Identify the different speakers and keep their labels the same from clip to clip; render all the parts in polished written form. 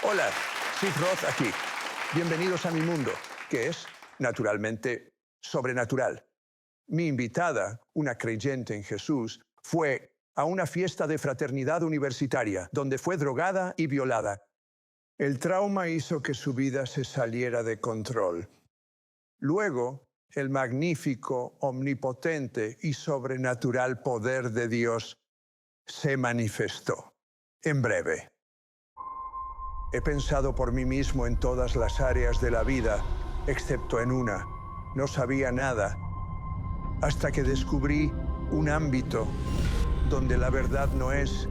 Speaker 1: Hola, Sid Roth aquí. Bienvenidos a mi mundo, que es, naturalmente, sobrenatural. Mi invitada, una creyente en Jesús, fue a una fiesta de fraternidad universitaria, donde fue drogada y violada. El trauma hizo que su vida se saliera de control. Luego, el magnífico, omnipotente y sobrenatural poder de Dios se manifestó. En breve. He pensado por mí mismo en todas las áreas de la vida, excepto en una. No sabía nada, hasta que descubrí un ámbito donde la verdad no es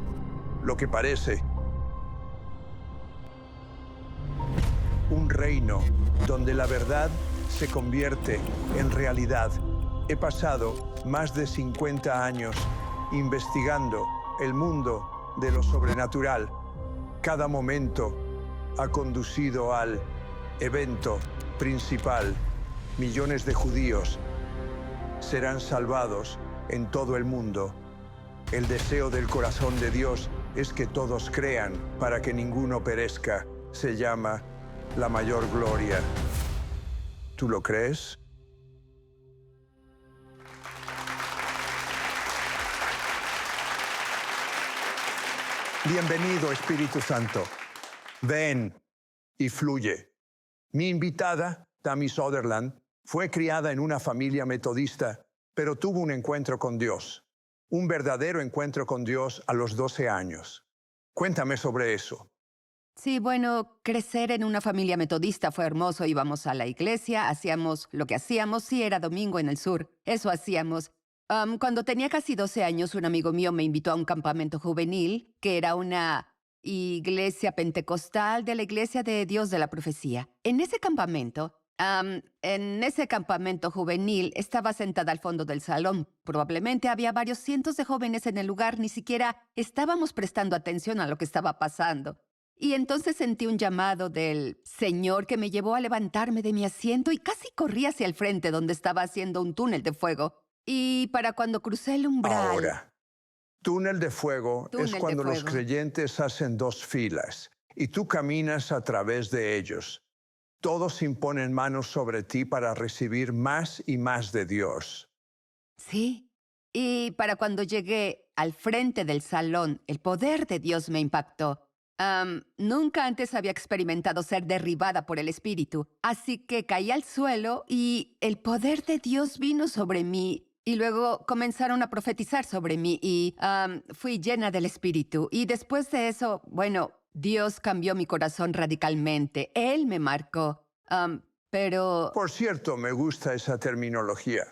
Speaker 1: lo que parece. Un reino donde la verdad se convierte en realidad. He pasado más de 50 años investigando el mundo de lo sobrenatural. Cada momento ha conducido al evento principal. Millones de judíos serán salvados en todo el mundo. El deseo del corazón de Dios es que todos crean para que ninguno perezca. Se llama la mayor gloria. ¿Tú lo crees? Bienvenido, Espíritu Santo. Ven y fluye. Mi invitada, Tammy Sutherland, fue criada en una familia metodista, pero tuvo un encuentro con Dios. Un verdadero encuentro con Dios a los 12 años. Cuéntame sobre eso.
Speaker 2: Sí, bueno, crecer en una familia metodista fue hermoso. Íbamos a la iglesia, hacíamos lo que hacíamos, sí, era domingo en el sur. Eso hacíamos. Cuando tenía casi 12 años, un amigo mío me invitó a un campamento juvenil, que era una iglesia pentecostal de la Iglesia de Dios de la Profecía. En ese campamento juvenil, estaba sentada al fondo del salón. Probablemente había varios cientos de jóvenes en el lugar, ni siquiera estábamos prestando atención a lo que estaba pasando. Y entonces sentí un llamado del Señor que me llevó a levantarme de mi asiento y casi corrí hacia el frente donde estaba haciendo un túnel de fuego. Y para cuando crucé el umbral,
Speaker 1: Ahora, túnel de fuego es
Speaker 2: túnel de
Speaker 1: cuando los
Speaker 2: fuego.
Speaker 1: creyentes hacen dos filas y tú caminas a través de ellos. Todos imponen manos sobre ti para recibir más y más de Dios.
Speaker 2: Sí. Y para cuando llegué al frente del salón, el poder de Dios me impactó. Nunca antes había experimentado ser derribada por el Espíritu, así que caí al suelo y el poder de Dios vino sobre mí. Y luego comenzaron a profetizar sobre mí y fui llena del Espíritu. Y después de eso, bueno, Dios cambió mi corazón radicalmente. Él me marcó. Pero
Speaker 1: Por cierto, me gusta esa terminología.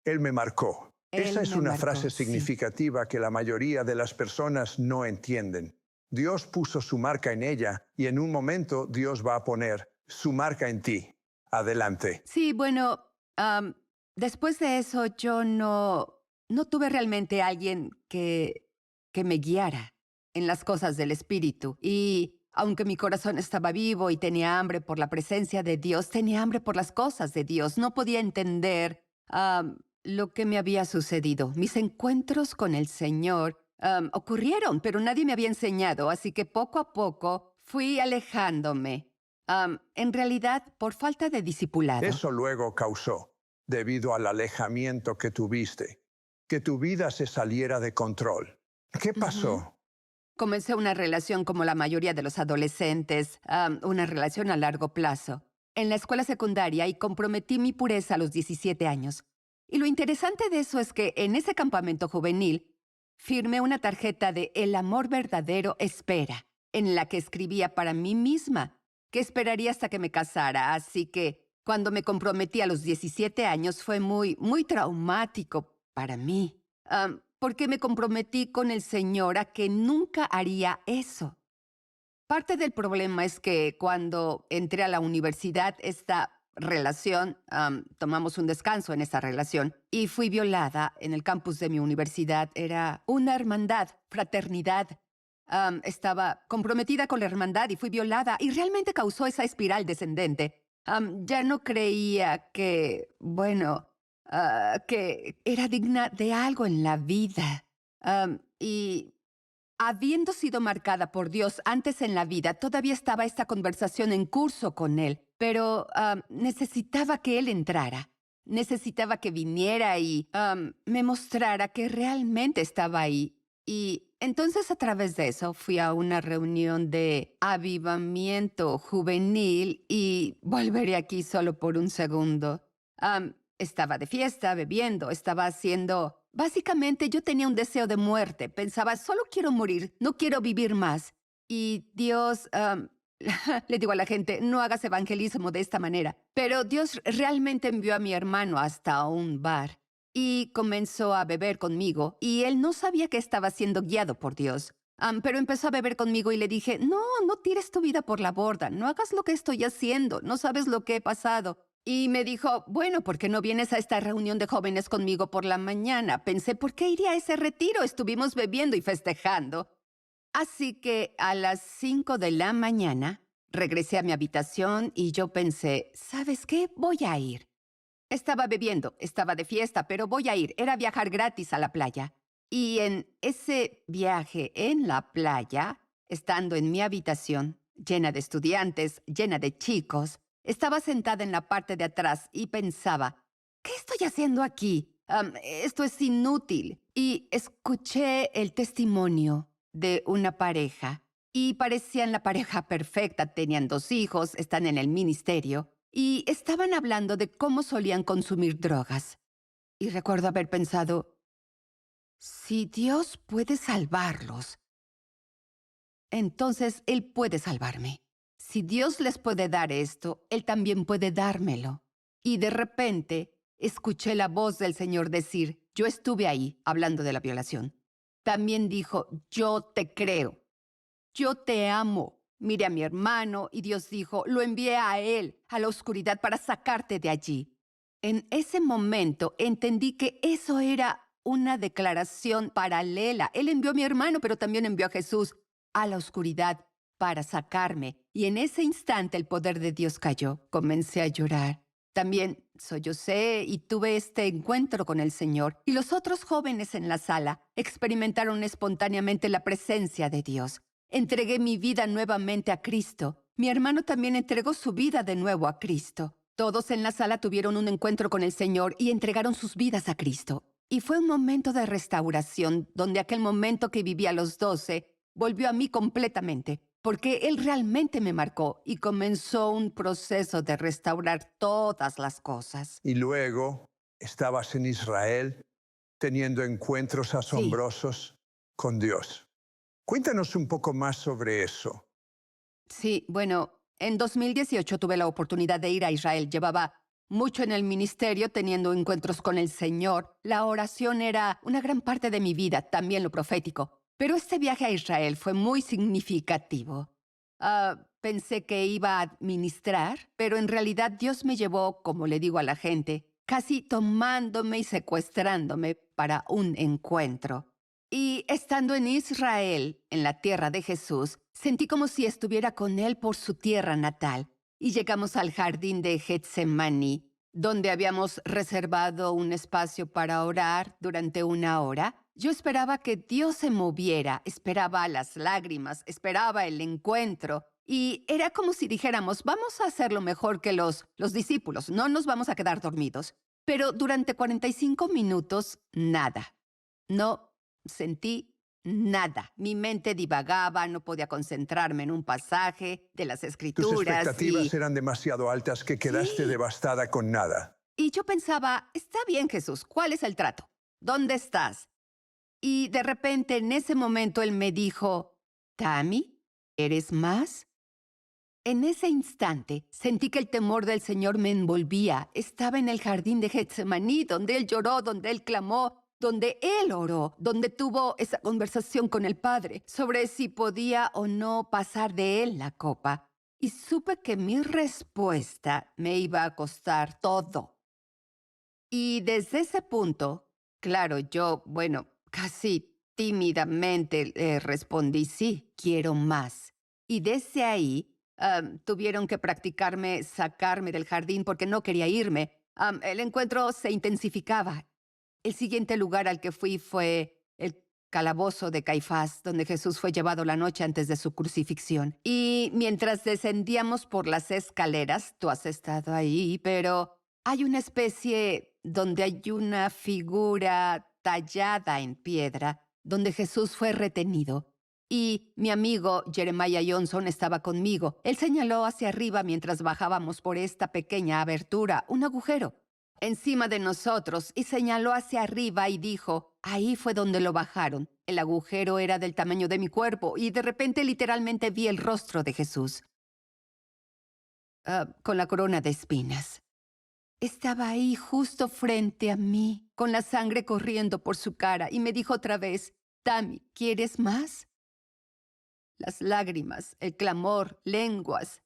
Speaker 1: Él me marcó. Esa
Speaker 2: Él
Speaker 1: es
Speaker 2: me
Speaker 1: una
Speaker 2: marcó,
Speaker 1: frase
Speaker 2: sí.
Speaker 1: significativa que la mayoría de las personas no entienden. Dios puso su marca en ella y en un momento Dios va a poner su marca en ti. Adelante.
Speaker 2: Sí, bueno, después de eso yo no tuve realmente alguien que me guiara en las cosas del espíritu. Y aunque mi corazón estaba vivo y tenía hambre por la presencia de Dios, tenía hambre por las cosas de Dios. No podía entender lo que me había sucedido. Mis encuentros con el Señor ocurrieron, pero nadie me había enseñado, así que poco a poco fui alejándome. En realidad, por falta de discipulado.
Speaker 1: Eso luego causó, debido al alejamiento que tuviste, que tu vida se saliera de control. ¿Qué
Speaker 2: Ujú.
Speaker 1: pasó?
Speaker 2: Comencé una relación como la mayoría de los adolescentes, una relación a largo plazo, en la escuela secundaria y comprometí mi pureza a los 17 años. Y lo interesante de eso es que en ese campamento juvenil firmé una tarjeta de El amor verdadero espera, en la que escribía para mí misma que esperaría hasta que me casara. Así que cuando me comprometí a los 17 años fue muy traumático para mí, porque me comprometí con el Señor a que nunca haría eso. Parte del problema es que cuando entré a la universidad, esta relación, tomamos un descanso en esa relación y fui violada en el campus de mi universidad. Era una hermandad, fraternidad. Estaba comprometida con la hermandad y fui violada y realmente causó esa espiral descendente. Ya no creía que, bueno, que era digna de algo en la vida. Y habiendo sido marcada por Dios antes en la vida, todavía estaba esta conversación en curso con Él, pero necesitaba que Él entrara. Necesitaba que viniera y me mostrara que realmente estaba ahí. Y entonces a través de eso fui a una reunión de avivamiento juvenil y volveré aquí solo por un segundo. Estaba de fiesta, bebiendo, estaba haciendo... Básicamente yo tenía un deseo de muerte. Pensaba, solo quiero morir, no quiero vivir más. Y Dios, le digo a la gente, no hagas evangelismo de esta manera. Pero Dios realmente envió a mi hermano hasta un bar y comenzó a beber conmigo. Y él no sabía que estaba siendo guiado por Dios. Pero empezó a beber conmigo y le dije, no tires tu vida por la borda, no hagas lo que estoy haciendo, no sabes lo que he pasado. Y me dijo, bueno, ¿por qué no vienes a esta reunión de jóvenes conmigo por la mañana? Pensé, ¿por qué iría a ese retiro? Estuvimos bebiendo y festejando. Así que a las 5 de la mañana regresé a mi habitación y yo pensé, ¿sabes qué? Voy a ir. Estaba bebiendo, estaba de fiesta, pero voy a ir. Era viajar gratis a la playa. Y en ese viaje en la playa, estando en mi habitación, llena de estudiantes, llena de chicos, estaba sentada en la parte de atrás y pensaba, ¿qué estoy haciendo aquí? Esto es inútil. Y escuché el testimonio de una pareja y parecían la pareja perfecta. Tenían 2 hijos, están en el ministerio y estaban hablando de cómo solían consumir drogas. Y recuerdo haber pensado, si Dios puede salvarlos, entonces Él puede salvarme. Si Dios les puede dar esto, Él también puede dármelo. Y de repente escuché la voz del Señor decir, yo estuve ahí hablando de la violación. También dijo, yo te creo, yo te amo. Mire a mi hermano y Dios dijo, lo envié a él, a la oscuridad, para sacarte de allí. En ese momento entendí que eso era una declaración paralela. Él envió a mi hermano, pero también envió a Jesús a la oscuridad para sacarme. Y en ese instante el poder de Dios cayó. Comencé a llorar. También sollocé y tuve este encuentro con el Señor. Y los otros jóvenes en la sala experimentaron espontáneamente la presencia de Dios. Entregué mi vida nuevamente a Cristo. Mi hermano también entregó su vida de nuevo a Cristo. Todos en la sala tuvieron un encuentro con el Señor y entregaron sus vidas a Cristo. Y fue un momento de restauración, donde aquel momento que viví a los 12 volvió a mí completamente, porque Él realmente me marcó y comenzó un proceso de restaurar todas las cosas.
Speaker 1: Y luego estabas en Israel teniendo encuentros
Speaker 2: Sí.
Speaker 1: asombrosos con Dios. Cuéntanos un poco más sobre eso.
Speaker 2: Sí, bueno, en 2018 tuve la oportunidad de ir a Israel. Llevaba mucho en el ministerio teniendo encuentros con el Señor. La oración era una gran parte de mi vida, también lo profético. Pero este viaje a Israel fue muy significativo. Pensé que iba a ministrar, pero en realidad Dios me llevó, como le digo a la gente, casi tomándome y secuestrándome para un encuentro. Y estando en Israel, en la tierra de Jesús, sentí como si estuviera con él por su tierra natal. Y llegamos al jardín de Getsemaní, donde habíamos reservado un espacio para orar durante 1 hora. Yo esperaba que Dios se moviera, esperaba las lágrimas, esperaba el encuentro. Y era como si dijéramos, vamos a hacerlo mejor que los discípulos, no nos vamos a quedar dormidos. Pero durante 45 minutos, nada. No sentí nada. Mi mente divagaba, no podía concentrarme en un pasaje de las
Speaker 1: Tus
Speaker 2: escrituras
Speaker 1: expectativas eran demasiado altas que quedaste
Speaker 2: Sí.
Speaker 1: devastada con nada.
Speaker 2: y yo pensaba, está bien Jesús, ¿cuál es el trato? ¿Dónde estás? Y de repente en ese momento él me dijo, Tammy, ¿eres más? En ese instante sentí que el temor del Señor me envolvía. Estaba en el jardín de Getsemaní, donde Él lloró, donde Él clamó, donde Él oró, donde tuvo esa conversación con el Padre sobre si podía o no pasar de Él la copa. Y supe que mi respuesta me iba a costar todo. Y desde ese punto, claro, yo, bueno, casi tímidamente respondí, sí, quiero más. Y desde ahí tuvieron que practicarme sacarme del jardín porque no quería irme. El encuentro se intensificaba. El siguiente lugar al que fui fue el calabozo de Caifás, donde Jesús fue llevado la noche antes de su crucifixión. Y mientras descendíamos por las escaleras, tú has estado ahí, pero hay una especie donde hay una figura tallada en piedra, donde Jesús fue retenido. Y mi amigo Jeremiah Johnson estaba conmigo. Él señaló hacia arriba mientras bajábamos por esta pequeña abertura, un agujero, encima de nosotros, y señaló hacia arriba y dijo, ahí fue donde lo bajaron. El agujero era del tamaño de mi cuerpo y de repente literalmente vi el rostro de Jesús, con la corona de espinas. Estaba ahí justo frente a mí, con la sangre corriendo por su cara, y me dijo otra vez, Tammy, ¿quieres más? Las lágrimas, el clamor, lenguas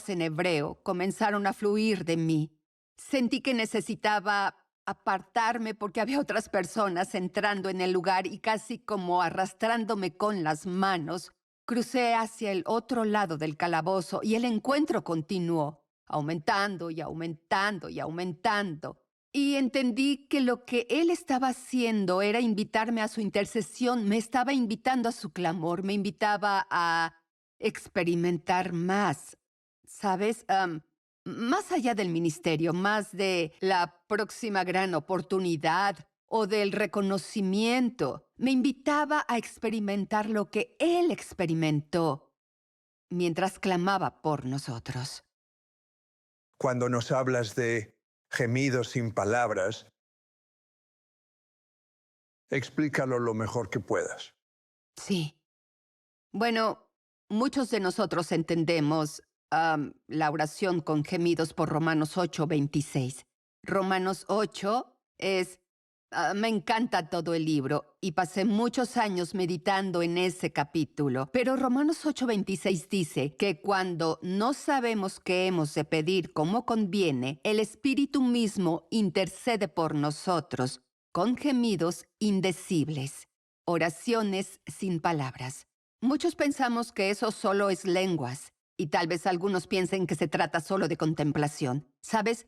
Speaker 2: en hebreo, comenzaron a fluir de mí. Sentí que necesitaba apartarme porque había otras personas entrando en el lugar y casi como arrastrándome con las manos, crucé hacia el otro lado del calabozo y el encuentro continuó, aumentando y aumentando y aumentando. Y entendí que lo que él estaba haciendo era invitarme a su intercesión, me estaba invitando a su clamor, me invitaba a experimentar más, ¿sabes? Más allá del ministerio, más de la próxima gran oportunidad o del reconocimiento, me invitaba a experimentar lo que él experimentó mientras clamaba por nosotros.
Speaker 1: Cuando nos hablas de gemidos sin palabras, explícalo lo mejor que puedas.
Speaker 2: Sí. Bueno, muchos de nosotros entendemos la oración con gemidos por Romanos 8:26. Romanos 8 es... me encanta todo el libro y pasé muchos años meditando en ese capítulo. Pero Romanos 8:26 dice que cuando no sabemos qué hemos de pedir como conviene, el Espíritu mismo intercede por nosotros con gemidos indecibles, oraciones sin palabras. Muchos pensamos que eso solo es lenguas, y tal vez algunos piensen que se trata solo de contemplación, ¿sabes?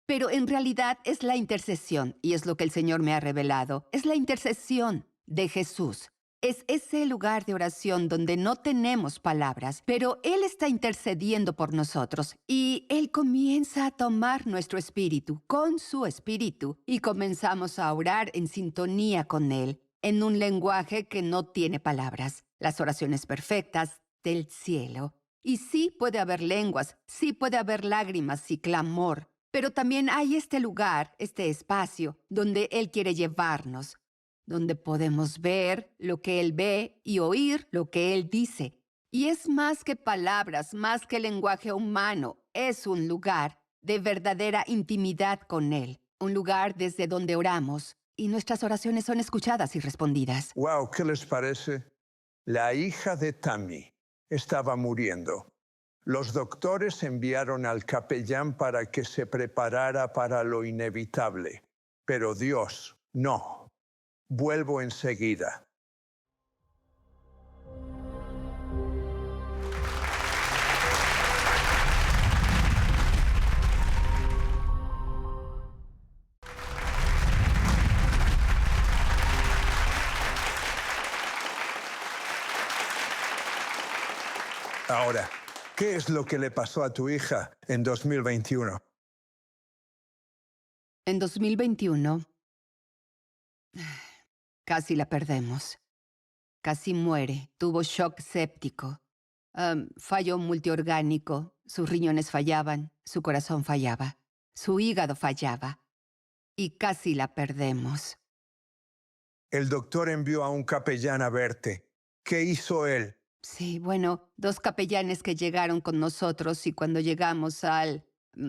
Speaker 2: Pero en realidad es la intercesión, y es lo que el Señor me ha revelado. Es la intercesión de Jesús. Es ese lugar de oración donde no tenemos palabras, pero Él está intercediendo por nosotros, y Él comienza a tomar nuestro espíritu con su espíritu, y comenzamos a orar en sintonía con Él, en un lenguaje que no tiene palabras, las oraciones perfectas del cielo. Y sí puede haber lenguas, sí puede haber lágrimas y clamor, pero también hay este lugar, este espacio, donde Él quiere llevarnos, donde podemos ver lo que Él ve y oír lo que Él dice. Y es más que palabras, más que lenguaje humano, es un lugar de verdadera intimidad con Él, un lugar desde donde oramos y nuestras oraciones son escuchadas y respondidas.
Speaker 1: Wow, ¿qué les parece? La hija de Tammy estaba muriendo. Los doctores enviaron al capellán para que se preparara para lo inevitable. Pero Dios, no. Vuelvo enseguida. Ahora, ¿qué es lo que le pasó a tu hija en 2021?
Speaker 2: En 2021, casi la perdemos. Casi muere, tuvo shock séptico, fallo multiorgánico, sus riñones fallaban, su corazón fallaba, su hígado fallaba y casi la perdemos.
Speaker 1: El doctor envió a un capellán a verte. ¿Qué hizo él?
Speaker 2: Sí, bueno, 2 capellanes que llegaron con nosotros y cuando llegamos al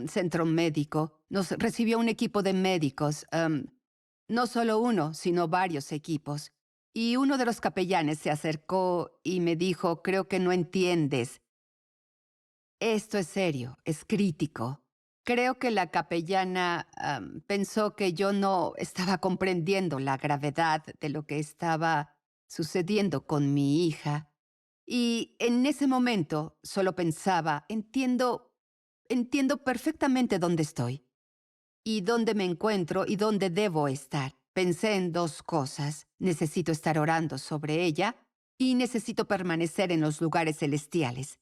Speaker 2: centro médico, nos recibió un equipo de médicos, no solo uno, sino varios equipos. Y uno de los capellanes se acercó y me dijo, creo que no entiendes. Esto es serio, es crítico. Creo que la capellana pensó que yo no estaba comprendiendo la gravedad de lo que estaba sucediendo con mi hija. Y en ese momento solo pensaba, entiendo perfectamente dónde estoy y dónde me encuentro y dónde debo estar. Pensé en dos cosas. Necesito estar orando sobre ella y necesito permanecer en los lugares celestiales.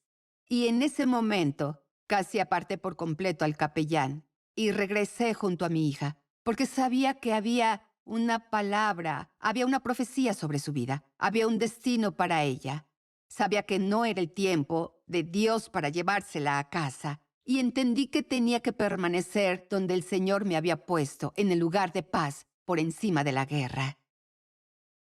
Speaker 2: Y en ese momento, casi aparté por completo al capellán y regresé junto a mi hija, porque sabía que había una palabra, había una profecía sobre su vida, había un destino para ella. Sabía que no era el tiempo de Dios para llevársela a casa, y entendí que tenía que permanecer donde el Señor me había puesto, en el lugar de paz, por encima de la guerra.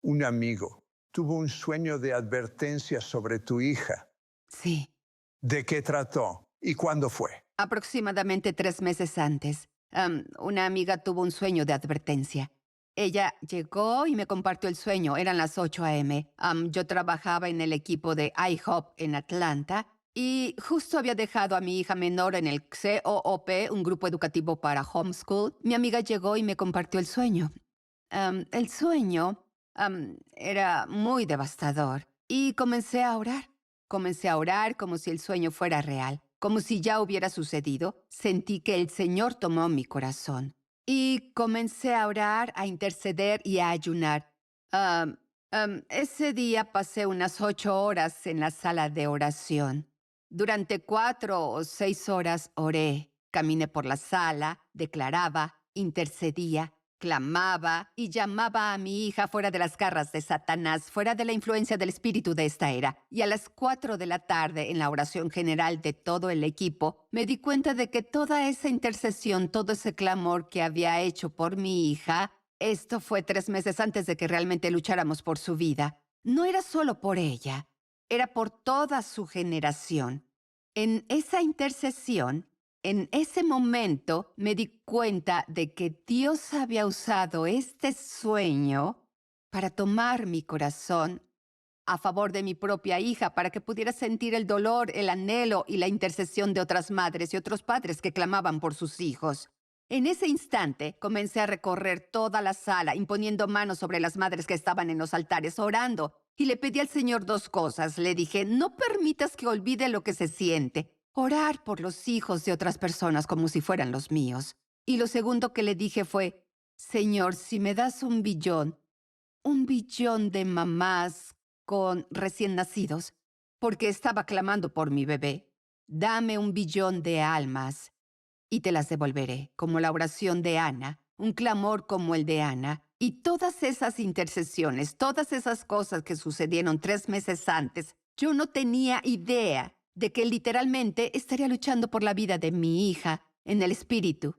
Speaker 1: Un amigo tuvo un sueño de advertencia sobre tu hija.
Speaker 2: Sí.
Speaker 1: ¿De qué trató y cuándo fue?
Speaker 2: Aproximadamente 3 meses antes, una amiga tuvo un sueño de advertencia. Ella llegó y me compartió el sueño. Eran las 8 a.m. Yo trabajaba en el equipo de IHOP en Atlanta y justo había dejado a mi hija menor en el COOP, un grupo educativo para homeschool. Mi amiga llegó y me compartió el sueño. El sueño era muy devastador y comencé a orar. Comencé a orar como si el sueño fuera real, como si ya hubiera sucedido. Sentí que el Señor tomó mi corazón. Y comencé a orar, a interceder y a ayunar. Ese día pasé unas 8 horas en la sala de oración. Durante 4 o 6 horas oré, caminé por la sala, declaraba, intercedía, clamaba y llamaba a mi hija fuera de las garras de Satanás, fuera de la influencia del espíritu de esta era. Y a las 4 de la tarde, en la oración general de todo el equipo, me di cuenta de que toda esa intercesión, todo ese clamor que había hecho por mi hija, esto fue 3 meses antes de que realmente lucháramos por su vida, no era solo por ella, era por toda su generación. En esa intercesión, en ese momento me di cuenta de que Dios había usado este sueño para tomar mi corazón a favor de mi propia hija, para que pudiera sentir el dolor, el anhelo y la intercesión de otras madres y otros padres que clamaban por sus hijos. En ese instante comencé a recorrer toda la sala, imponiendo manos sobre las madres que estaban en los altares, orando, y le pedí al Señor dos cosas. Le dije, no permitas que olvide lo que se siente. Orar por los hijos de otras personas como si fueran los míos. Y lo segundo que le dije fue, Señor, si me das 1 billón de mamás con recién nacidos, porque estaba clamando por mi bebé, dame 1 billón de almas y te las devolveré, como la oración de Ana, un clamor como el de Ana, y todas esas intercesiones, todas esas cosas que sucedieron 3 meses antes, yo no tenía idea de que literalmente estaría luchando por la vida de mi hija en el espíritu.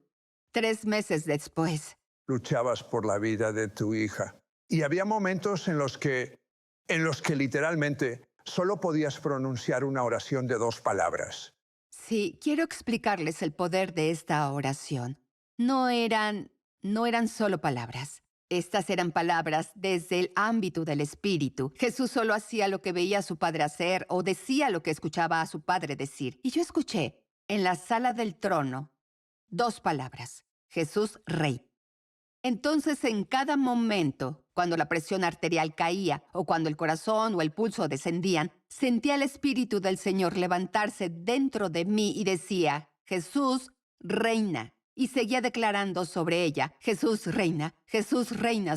Speaker 2: 3 meses después.
Speaker 1: Luchabas por la vida de tu hija. Y había momentos en los que literalmente solo podías pronunciar una oración de 2 palabras.
Speaker 2: Sí, quiero explicarles el poder de esta oración. No eran solo palabras. Estas eran palabras desde el ámbito del espíritu. Jesús solo hacía lo que veía a su padre hacer o decía lo que escuchaba a su padre decir. Y yo escuché en la sala del trono 2 palabras. Jesús Rey. Entonces, en cada momento, cuando la presión arterial caía o cuando el corazón o el pulso descendían, sentía el Espíritu del Señor levantarse dentro de mí y decía, Jesús reina. Y seguía declarando sobre ella, Jesús reina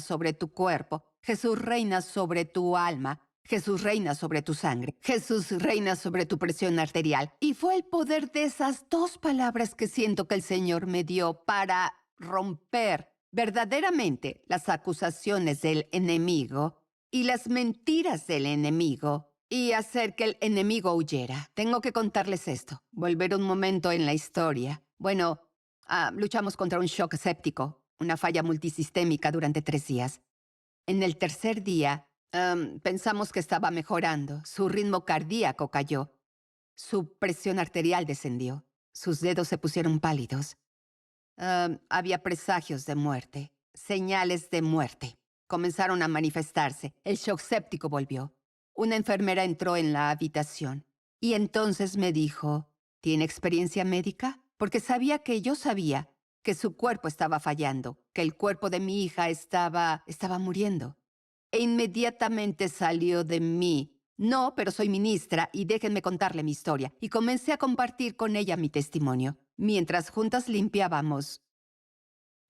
Speaker 2: sobre tu cuerpo, Jesús reina sobre tu alma, Jesús reina sobre tu sangre, Jesús reina sobre tu presión arterial. Y fue el poder de esas 2 palabras que siento que el Señor me dio para romper verdaderamente las acusaciones del enemigo y las mentiras del enemigo y hacer que el enemigo huyera. Tengo que contarles esto, volver un momento en la historia. Bueno, luchamos contra un shock séptico, una falla multisistémica durante 3 días. En el tercer día, pensamos que estaba mejorando. Su ritmo cardíaco cayó. Su presión arterial descendió. Sus dedos se pusieron pálidos. Había presagios de muerte, señales de muerte. Comenzaron a manifestarse. El shock séptico volvió. Una enfermera entró en la habitación y entonces me dijo, ¿tiene experiencia médica? Porque sabía que yo sabía que su cuerpo estaba fallando, que el cuerpo de mi hija estaba muriendo. E inmediatamente salió de mí. No, pero soy ministra y déjenme contarle mi historia. Y comencé a compartir con ella mi testimonio. Mientras juntas limpiábamos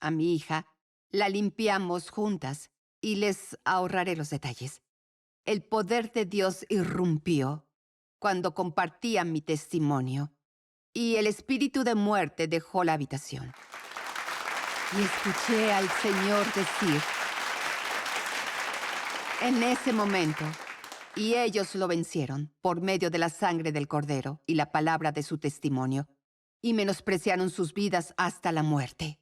Speaker 2: a mi hija, La limpiamos juntas y les ahorraré los detalles. El poder de Dios irrumpió cuando compartía mi testimonio y el espíritu de muerte dejó la habitación. Y escuché al Señor decir, en ese momento, y ellos lo vencieron por medio de la sangre del Cordero y la palabra de su testimonio, y menospreciaron sus vidas hasta la muerte.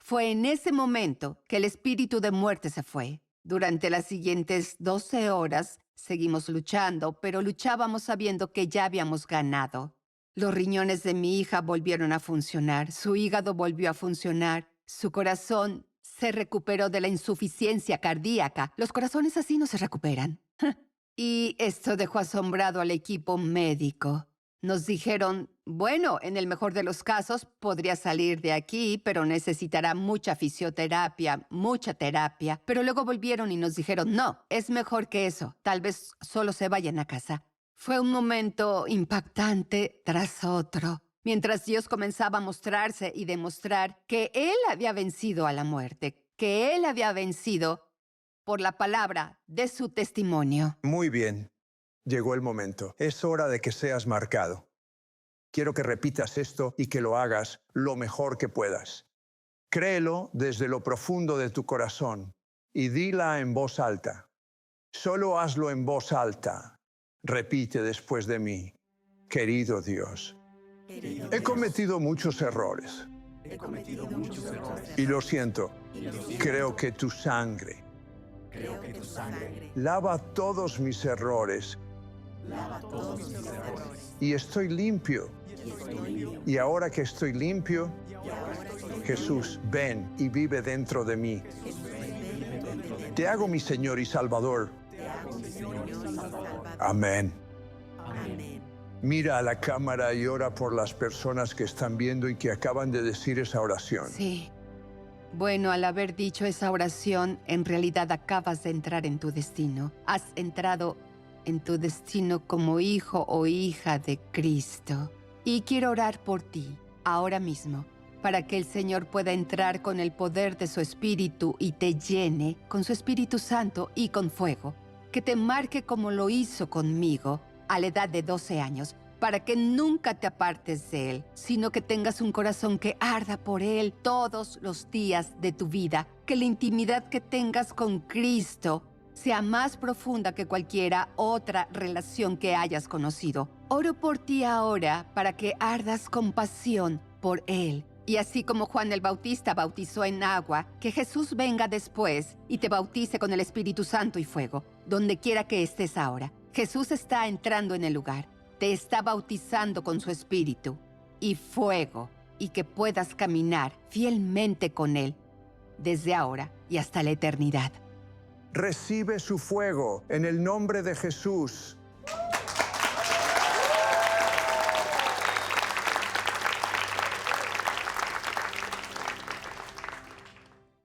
Speaker 2: Fue en ese momento que el espíritu de muerte se fue. Durante las siguientes 12 horas seguimos luchando, pero luchábamos sabiendo que ya habíamos ganado. Los riñones de mi hija volvieron a funcionar, su hígado volvió a funcionar, su corazón se recuperó de la insuficiencia cardíaca. Los corazones así no se recuperan. Y esto dejó asombrado al equipo médico. Nos dijeron, bueno, en el mejor de los casos podría salir de aquí, pero necesitará mucha fisioterapia, mucha terapia. Pero luego volvieron y nos dijeron, no, es mejor que eso. Tal vez solo se vayan a casa. Fue un momento impactante tras otro, mientras Dios comenzaba a mostrarse y demostrar que Él había vencido a la muerte, que Él había vencido por la palabra de su testimonio.
Speaker 1: Muy bien. Llegó el momento. Es hora de que seas marcado. Quiero que repitas esto y que lo hagas lo mejor que puedas. Créelo desde lo profundo de tu corazón y dila en voz alta. Solo hazlo en voz alta. Repite después de mí. Querido Dios, he cometido muchos errores. Y lo siento. Creo que tu sangre lava todos mis errores. Y estoy limpio. Y ahora que estoy limpio, Jesús, ven y vive dentro de mí. Te hago mi Señor y Salvador. Amén. Mira a la cámara y ora por las personas que están viendo y que acaban de decir esa oración.
Speaker 2: Sí. Bueno, al haber dicho esa oración, en realidad acabas de entrar en tu destino. Has entrado en tu destino como hijo o hija de Cristo. Y quiero orar por ti, ahora mismo, para que el Señor pueda entrar con el poder de su Espíritu y te llene con su Espíritu Santo y con fuego. Que te marque como lo hizo conmigo a la edad de 12 años, para que nunca te apartes de Él, sino que tengas un corazón que arda por Él todos los días de tu vida. Que la intimidad que tengas con Cristo sea más profunda que cualquiera otra relación que hayas conocido. Oro por ti ahora para que ardas con pasión por Él. Y así como Juan el Bautista bautizó en agua, que Jesús venga después y te bautice con el Espíritu Santo y fuego, donde quiera que estés ahora. Jesús está entrando en el lugar. Te está bautizando con su Espíritu y fuego, y que puedas caminar fielmente con Él desde ahora y hasta la eternidad.
Speaker 1: Recibe su fuego en el nombre de Jesús.